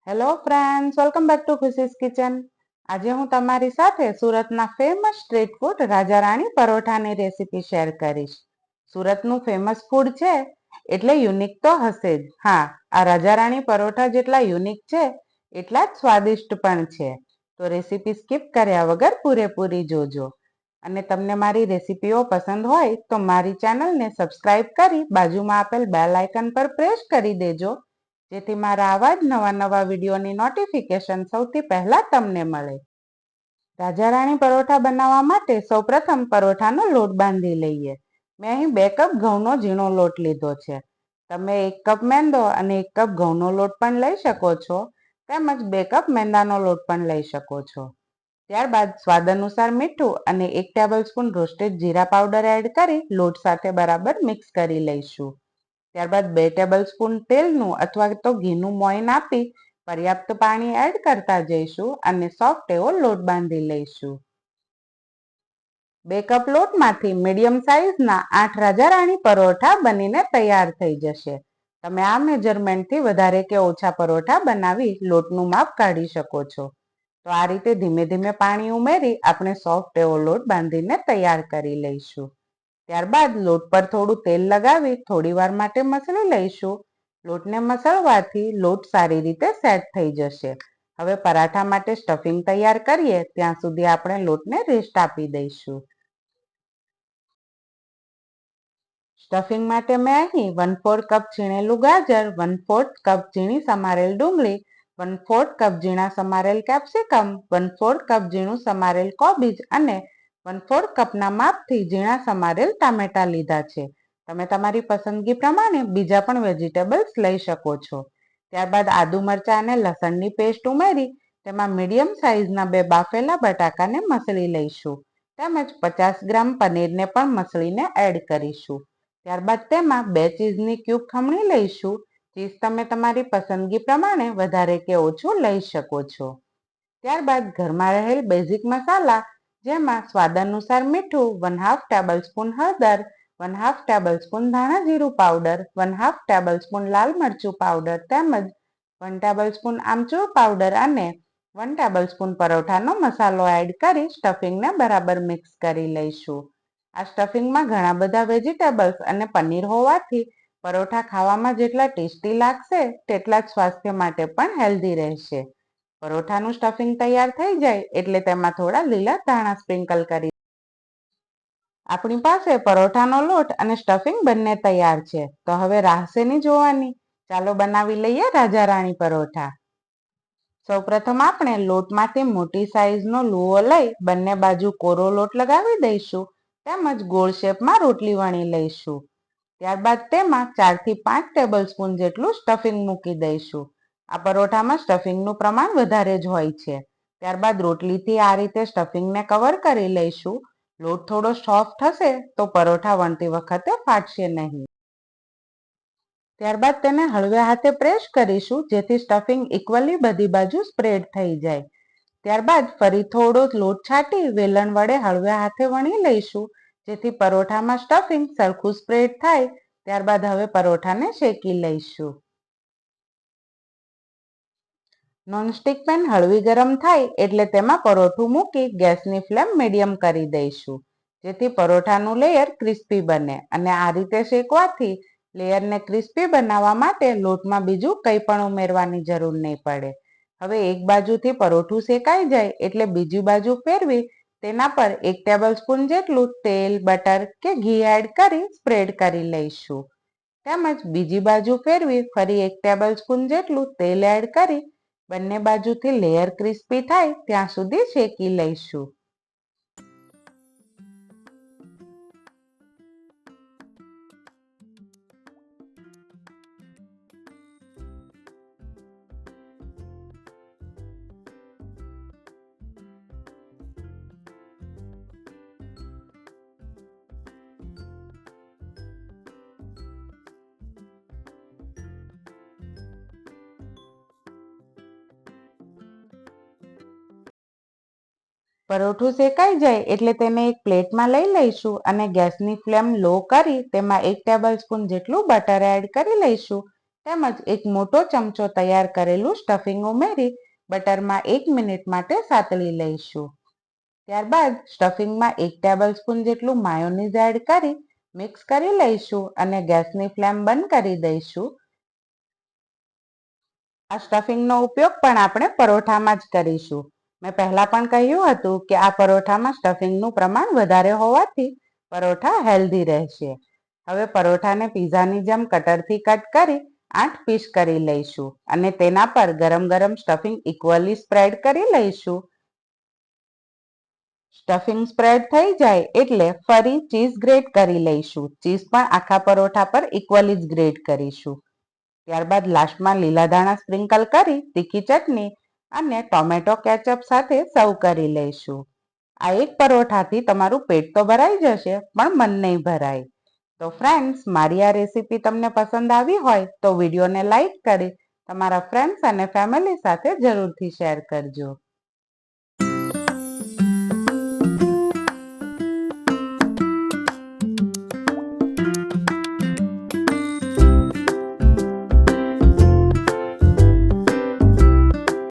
Hello friends, welcome back to ખુશીસ kitchen. આજે હું તમારી સાથે સુરતના ફેમસ સ્ટ્રીટ ફૂડ રાજા રાણી પરોઠાની રેસીપી શેર કરીશ. સુરતનું ફેમસ ફૂડ છે એટલે યુનિક તો હશે જ. હા, આ રાજા રાણી પરોઠા જેટલા યુનિક છે એટલા જ સ્વાદિષ્ટ પણ છે. તો રેસીપી સ્કીપ કર્યા વગર પૂરેપૂરી જોજો. અને તમને મારી રેસીપીઓ પસંદ હોય તો મારી ચેનલને સબસ્ક્રાઇબ કરી બાજુમાં આપેલ બેલ આઇકન પર પ્રેસ કરી દેજો, જેથી મારા આવા જ નવા વિડીયોની નોટિફિકેશન સૌથી પહેલા તમને મળે. રાજા રાણી પરોઠા બનાવવા માટે સૌપ્રથમ પરોઠાનો લોટ બાંધી લઈએ. મેં અહીં 2 કપ ઘઉંનો ઝીણો લોટ લીધો છે. તમે 1 કપ મેંદો અને 1 કપ ઘઉંનો લોટ પણ લઈ શકો છો, તેમજ 2 કપ મેંદાનો લોટ પણ લઈ શકો છો. ત્યારબાદ સ્વાદ અનુસાર મીઠું અને 1 ટેબલસ્પૂન રોસ્ટેડ જીરા પાવડર એડ કરી લોટ સાથે બરાબર મિક્સ કરી લઈશું. ત્યારબાદ 2 ટેબલસ્પૂન તેલનું અથવા તો ઘીનું મોઈન આપી પર્યાપ્ત પાણી એડ કરતા જઈશું અને સોફ્ટ એવો લોટ બાંધી લઈશું. 2 કપ લોટમાંથી મીડિયમ સાઇઝના 8 રાજા રાણી પરોઠા બનીને તૈયાર થઈ જશે. તમે આ મેજરમેન્ટથી વધારે કે ઓછા પરોઠા બનાવી લોટનું માપ કાઢી શકો છો. તો આ રીતે ધીમે ધીમે પાણી ઉમેરી આપણે સોફ્ટ એવો લોટ બાંધીને તૈયાર કરી લઈશું. ત્યારબાદ લોટ પર થોડું તેલ લગાવી થોડી વાર માટે મસળી લઈશું. લોટને મસળવાથી લોટ સારી રીતે સેટ થઈ જશે. હવે પરાઠા માટે સ્ટફિંગ તૈયાર કરીએ ત્યાં સુધી આપણે લોટને રેસ્ટ આપી દઈશું. સ્ટફિંગ માટે મેં અહીં 1/4 કપ છીણેલું ગાજર, 1/4 કપ ઝીણી સમારેલ ડુંગળી, 1/4 કપ ઝીણા સમારેલ કેપ્સિકમ, 1/4 કપ ઝીણું સમારેલ કોબીજ અને 1/4 કપના માપથી ઝીણા સમારેલ ટામેટા લીધા છે. તમે તમારી પસંદગી પ્રમાણે બીજા પણ વેજીટેબલ્સ લઈ શકો છો. ત્યારબાદ આદુ મરચાં અને લસણની પેસ્ટ ઉમેરી તેમાં મીડિયમ સાઇઝના 2 બાફેલા બટાકાને મસળી લઈશું. તેમજ 50 ગ્રામ પનીરને પણ મસળીને એડ કરીશું. ત્યારબાદ તેમાં 2 ચીઝની ક્યુબ ખમણી લઈશું. ચીઝ તમે તમારી પસંદગી પ્રમાણે વધારે કે ઓછું લઈ શકો છો. ત્યારબાદ ઘરમાં રહેલ બેઝિક મસાલા, જેમાં સ્વાદ અનુસાર મીઠું, 1/2 ટેબલસ્પૂન હળદર, 1/2 ટેબલસ્પૂન ધાણા જીરું પાવડર, 1/2 ટેબલસ્પૂન લાલ મરચું પાવડર તેમજ 1 ટેબલસ્પૂન આમચૂર પાવડર અને 1 ટેબલસ્પૂન પરોઠાનો મસાલો એડ કરી સ્ટફિંગને બરાબર મિક્સ કરી લઈશું. આ સ્ટફિંગમાં ઘણા બધા વેજીટેબલ્સ અને પનીર હોવાથી પરોઠા ખાવામાં જેટલા ટેસ્ટી લાગશે તેટલા જ સ્વાસ્થ્ય માટે પણ હેલ્ધી રહેશે. પરોઠાનું સ્ટફિંગ તૈયાર થઈ જાય એટલે તેમાં થોડા લીલા ધાણા સ્પ્રિંકલ કરી. આપણી પાસે પરોઠાનો લોટ અને સ્ટફિંગ બંને તૈયાર છે. તો હવે રાહ શેની જોવાની? ચાલો બનાવી લઈએ રાજા રાણી પરોઠા. સૌપ્રથમ આપણે લોટમાંથી મોટી સાઈઝનો લુઓ લઈ બંને બાજુ કોરો લોટ લગાવી દઈશું. તેમજ ગોળ શેપમાં રોટલી વણી લઈશું. ત્યારબાદ તેમાં 4 થી 5 ટેબલસ્પૂન જેટલું સ્ટફિંગ મૂકી દઈશું. આ પરોઠામાં સ્ટફિંગનું પ્રમાણ વધારે જ હોય છે. ત્યારબાદ રોટલીથી આ રીતે સ્ટફિંગને કવર કરી લઈશું. લોટ થોડો સોફ્ટ હશે તો પરોઠા વણતી વખતે ફાટશે નહીં. ત્યારબાદ તેને હળવે હાથે પ્રેસ કરીશું, જેથી સ્ટફિંગ ઇક્વલી બધી બાજુ સ્પ્રેડ થઈ જાય. ત્યારબાદ ફરી થોડો લોટ છાંટી વેલણ વડે હળવે હાથે વણી લઈશું, જેથી પરોઠામાં સ્ટફિંગ સરખું સ્પ્રેડ થાય. ત્યારબાદ હવે પરોઠાને શેકી લઈશું. નોનસ્ટિક પેન હળવી ગરમ થાય એટલે તેમાં પરોઠું મૂકી ગેસની ફ્લેમ મીડિયમ કરી દઈશું, જેથી પરોઠાનું લેયર ક્રિસ્પી બને. અને આ રીતે શેકવાથી લેયરને ક્રિસ્પી બનાવવા માટે લોટમાં બીજું કંઈ પણ ઉમેરવાની જરૂર નહીં પડે. હવે એક બાજુથી પરોઠું શેકાઈ જાય એટલે બીજી બાજુ ફેરવી તેના પર 1 ટેબલસ્પૂન જેટલું તેલ, બટર કે ઘી એડ કરી સ્પ્રેડ કરી લઈશું. તેમજ બીજી બાજુ ફેરવી ફરી 1 ટેબલસ્પૂન જેટલું તેલ એડ કરી બંને બાજુથી લેયર ક્રિસ્પી થાય ત્યાં સુધી શેકી લઈશું. પરોઠું શેકાઈ જાય એટલે તેને એક પ્લેટમાં લઈ લઈશું અને ગેસની ફ્લેમ લો કરી તેમાં 1 ટેબલસ્પૂન જેટલું બટર એડ કરી લઈશું. તેમજ એક મોટો ચમચો તૈયાર કરેલું સ્ટફિંગ ઉમેરી બટરમાં 1 મિનિટ માટે સાતળી લઈશું. ત્યારબાદ સ્ટફિંગમાં 1 ટેબલસ્પૂન જેટલું માયોનીઝ એડ કરી મિક્સ કરી લઈશું અને ગેસની ફ્લેમ બંધ કરી દઈશું. આ સ્ટફિંગનો ઉપયોગ પણ આપણે પરોઠામાં જ કરીશું. મેં પહેલા પણ કહ્યું હતું કે આ પરોઠામાં સ્ટફિંગનું પ્રમાણ વધારે હોવાથી પરોઠા હેલ્ધી રહેશે. હવે પરોઠાને પીઝાની જેમ કટરથી કટ કરી 8 પીસ કરી લઈશું અને તેના પર ગરમ ગરમ સ્ટફિંગ ઇક્વલી સ્પ્રેડ કરી લઈશું. સ્ટફિંગ સ્પ્રેડ થઈ જાય એટલે ફરી ચીઝ ગ્રેટ કરી લઈશું. ચીઝ પણ આખા પરોઠા પર ઇક્વલી જ ગ્રેટ કરીશું. ત્યારબાદ લાસ્ટમાં લીલા ધાણા સ્પ્રિંકલ કરી તીખી ચટણી અને ટોમેટો કેચઅપ સાથે સર્વ કરી લઈશું. આ એક પરોઠાથી તમારું પેટ તો ભરાઈ જશે પણ મન નહીં ભરાય. તો ફ્રેન્ડ્સ, મારી આ રેસીપી તમને પસંદ આવી હોય તો વિડીયોને લાઈક કરી તમારા ફ્રેન્ડ્સ અને ફેમિલી સાથે જરૂરથી શેર કરજો.